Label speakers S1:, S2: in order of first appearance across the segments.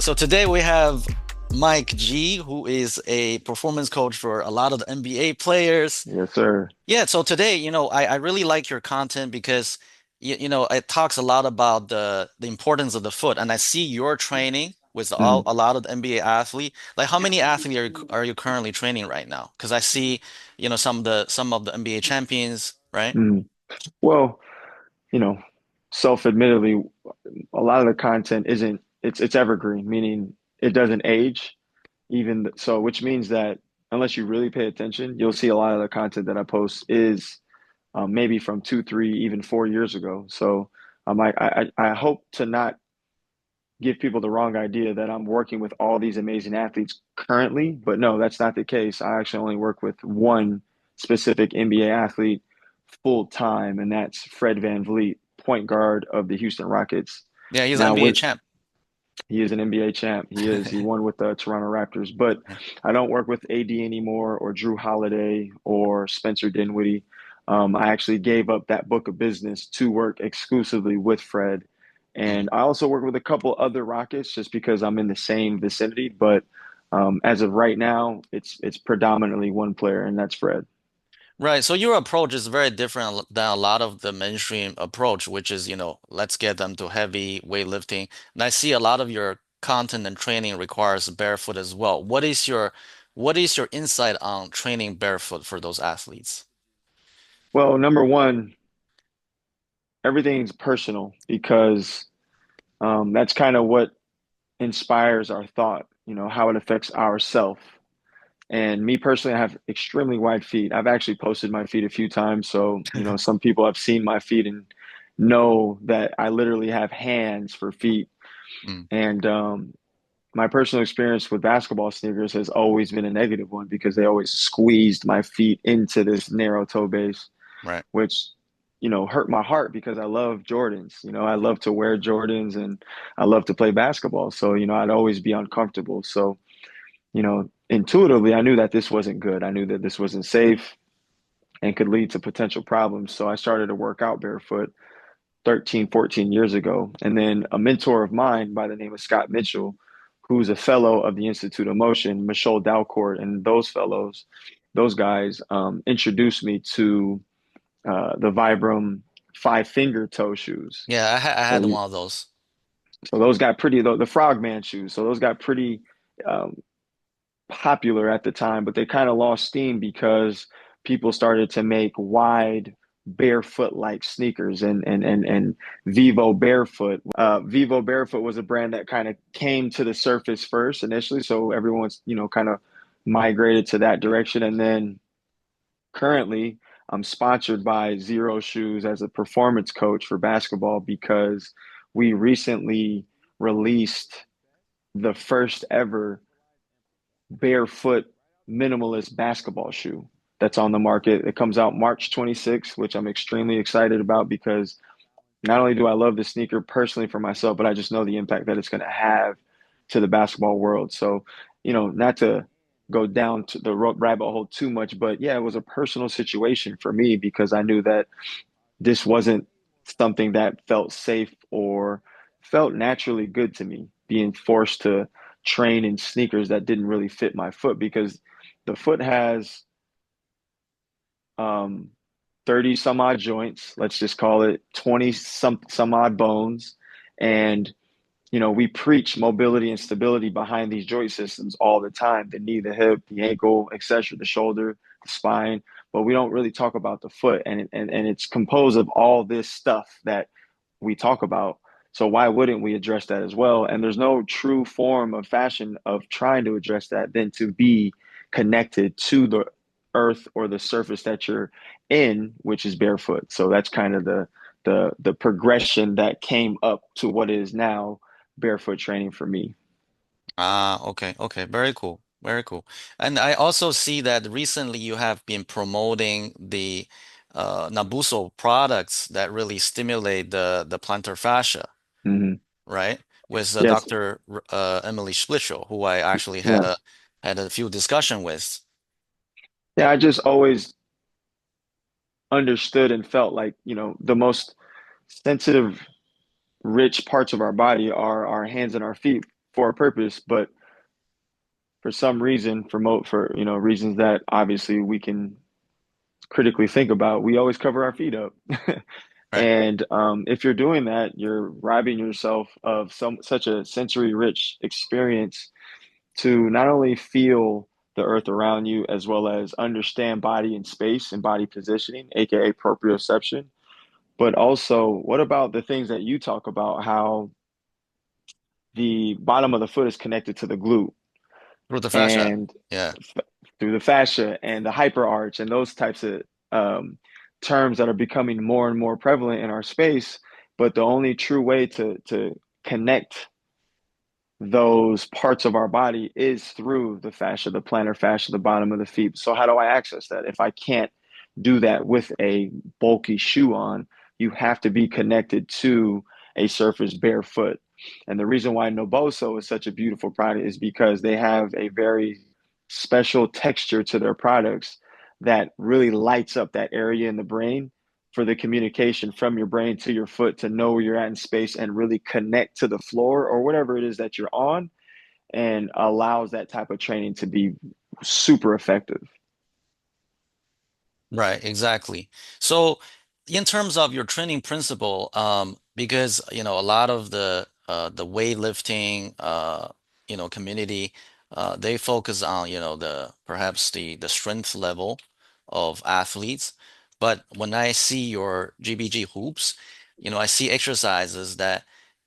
S1: So today we have Mike G, who is a performance coach for a lot of the NBA players.
S2: Yes, sir.
S1: Yeah, so today, I really like your content because it talks a lot about the importance of the foot, and I see your training with
S2: Mm,
S1: a lot of the NBA athlete. Like, how many athletes are you currently training right now? Because I see, some of the NBA champions, right?
S2: mm. Well, you know, self-admittedly, a lot of the content isn't it's evergreen, meaning it doesn't age, so, which means that unless you really pay attention, you'll see a lot of the content that I post is maybe from 2, 3, even 4 years ago. So, I hope to not give people the wrong idea that I'm working with all these amazing athletes currently, but no, that's not the case. I actually only work with one specific NBA athlete full time, and that's Fred VanVleet, point guard of the Houston Rockets.
S1: Yeah, he's an
S2: Now,
S1: NBA
S2: with
S1: champ.
S2: he is an NBA champ. He is. He won with the Toronto Raptors. But
S1: Yeah.
S2: I don't work with AD anymore, or Drew Holiday, or Spencer Dinwiddie. I actually gave up that book of business to work exclusively with Fred.
S1: Mhm.
S2: And I also work with a couple other Rockets just because I'm in the same vicinity. But as of right now, it's predominantly one player, and that's Fred.
S1: Right. So your approach is very different than a lot of the mainstream approach, which is, let's get them to heavy weightlifting. And I see a lot of your content and training requires barefoot as well. What is your insight on training barefoot for those athletes?
S2: Well, number one, everything's personal because that's kind of what inspires our thought, how it affects ourself. And me personally, I have extremely wide feet. I've actually posted my feet a few times. So, some people have seen my feet and know that I literally have hands for feet.
S1: Mm,
S2: And my personal experience with basketball sneakers has always been a negative one because they always squeezed my feet into this narrow toe base,
S1: right.
S2: which, hurt my heart because I love Jordans. I love to wear Jordans and I love to play basketball. So, I'd always be uncomfortable. So, intuitively, I knew that this wasn't good. I knew that this wasn't safe and could lead to potential problems. So I started to work out barefoot 13, 14 years ago. And then a mentor of mine by the name of Scott Mitchell, who's a fellow of the Institute of Motion, Michelle Dalcourt, and those guys introduced me to the Vibram five finger toe shoes.
S1: Yeah, I
S2: So
S1: had
S2: you,
S1: one of those.
S2: so those got pretty the frogman shoes. So those got pretty um, popular at the time, but they kind of lost steam because people started to make wide barefoot like sneakers and Vivo Barefoot. Vivo Barefoot was a brand that kind of came to the surface first initially, so everyone's kind of migrated to that direction, and then currently I'm sponsored by Zero Shoes as a performance coach for basketball because we recently released the first ever barefoot minimalist basketball shoe that's on the market. It comes out March 26th, which I'm extremely excited about because not only do I love the sneaker personally for myself, but I just know the impact that it's going to have to the basketball world. So, not to go down to the rabbit hole too much, but yeah, it was a personal situation for me because I knew that this wasn't something that felt safe or felt naturally good to me, being forced to train in sneakers that didn't really fit my foot because the foot has um, 30 some odd joints, let's just call it 20 some odd bones. And we preach mobility and stability behind these joint systems all the time, the knee, the hip, the ankle, etc., the shoulder, the spine, but we don't really talk about the foot. And it's composed of all this stuff that we talk about. So why wouldn't we address that as well? And there's no true form of fashion of trying to address that than to be connected to the earth or the surface that you're in, which is barefoot. So that's kind of the progression that came up to what is now barefoot training for me.
S1: Ah, okay, okay, very cool, very cool. And I also see that recently you have been promoting the Nabuso products that really stimulate the plantar fascia,
S2: Hmm.
S1: right? With
S2: Yes.
S1: Dr. Emily Splitshow, who I actually had
S2: Yeah.
S1: a few discussion with.
S2: Yeah. I just always understood and felt like, the most sensitive, rich parts of our body are our hands and our feet for a purpose, but for some reason, for reasons that obviously we can critically think about, we always cover our feet up.
S1: Right.
S2: And if you're doing that, you're robbing yourself of such a sensory rich experience to not only feel the earth around you as well as understand body and space and body positioning, aka proprioception, but also what about the things that you talk about, how the bottom of the foot is connected to the glute
S1: Through the fascia.
S2: and
S1: Yeah.
S2: through the fascia and the hyperarch and those types of um, terms that are becoming more and more prevalent in our space. But the only true way to connect those parts of our body is through the fascia, the plantar fascia, the bottom of the feet. So how do I access that? If I can't do that with a bulky shoe on, you have to be connected to a surface barefoot. And the reason why Noboso is such a beautiful product is because they have a very special texture to their products that really lights up that area in the brain for the communication from your brain to your foot to know where you're at in space and really connect to the floor or whatever it is that you're on, and allows that type of training to be super effective.
S1: Right, exactly. So, in terms of your training principle, because a lot of the weightlifting community, they focus on the perhaps the strength level of athletes. But when I see your GBG hoops, I see exercises that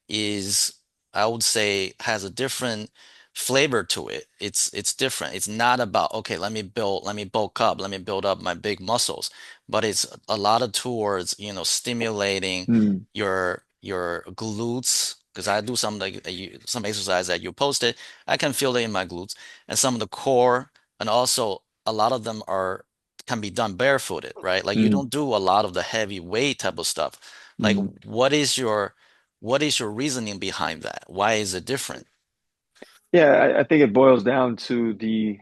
S1: is, I would say, has a different flavor to it. It's different. It's not about, okay, let me bulk up, let me build up my big muscles, but it's a lot of towards, stimulating
S2: Mm,
S1: your glutes. Because I do some like some exercise that you posted, I can feel it in my glutes and some of the core, and also a lot of them are can be done barefooted, right? Like you
S2: mm,
S1: don't do a lot of the heavy weight type of stuff. Like
S2: mm.
S1: what is your reasoning behind that? Why is it different?
S2: Yeah, I think it boils down to the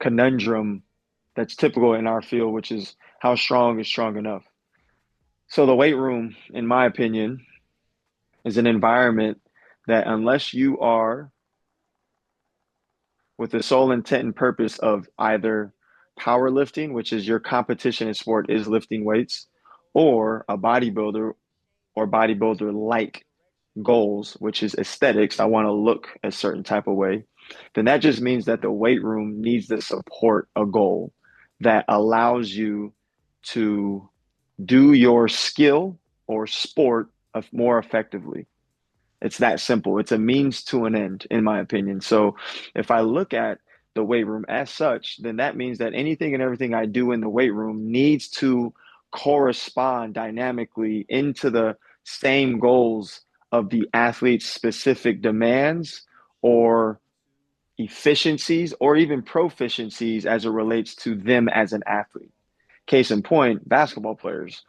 S2: conundrum that's typical in our field, which is how strong is strong enough. So the weight room, in my opinion, is an environment that unless you are with the sole intent and purpose of either powerlifting, which is your competition in sport is lifting weights, or a bodybuilder or bodybuilder like goals, which is aesthetics, I want to look a certain type of way, then that just means that the weight room needs to support a goal that allows you to do your skill or sport more effectively. It's that simple. It's a means to an end, in my opinion. So if I look at the weight room as such, then that means that anything and everything I do in the weight room needs to correspond dynamically into the same goals of the athlete's specific demands or efficiencies or even proficiencies as it relates to them as an athlete. Case in point, basketball players.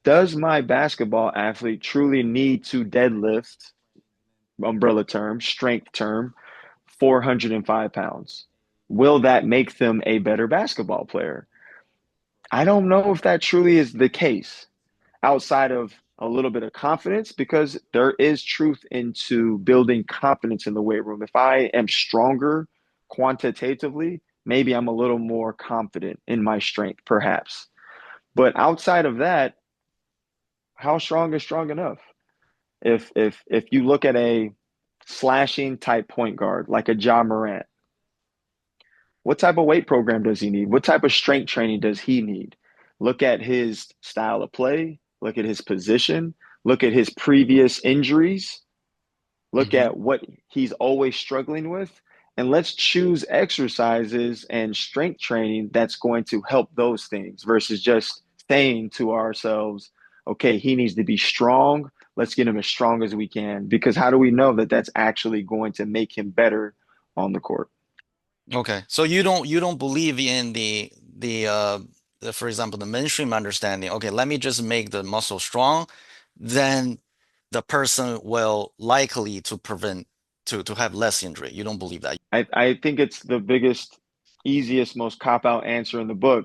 S2: Does my basketball athlete truly need to deadlift, umbrella term, strength term, 405 pounds? Will that make them a better basketball player? I don't know if that truly is the case outside of a little bit of confidence, because there is truth into building confidence in the weight room. If I am stronger quantitatively, maybe I'm a little more confident in my strength, perhaps. But outside of that, how strong is strong enough? If you look at a slashing type point guard like a Ja Morant, what type of weight program does he need? What type of strength training does he need? Look at his style of play, look at his position, look at his previous injuries, look
S1: Hmm.
S2: at what he's always struggling with, and let's choose exercises and strength training that's going to help those things versus just saying to ourselves, okay, he needs to be strong. Let's get him as strong as we can. Because how do we know that that's actually going to make him better on the court?
S1: Okay. So you don't believe in for example, the mainstream understanding. Okay, let me just make the muscle strong, then the person will likely to prevent to have less injury. You don't believe that.
S2: I think it's the biggest, easiest, most cop out answer in the book.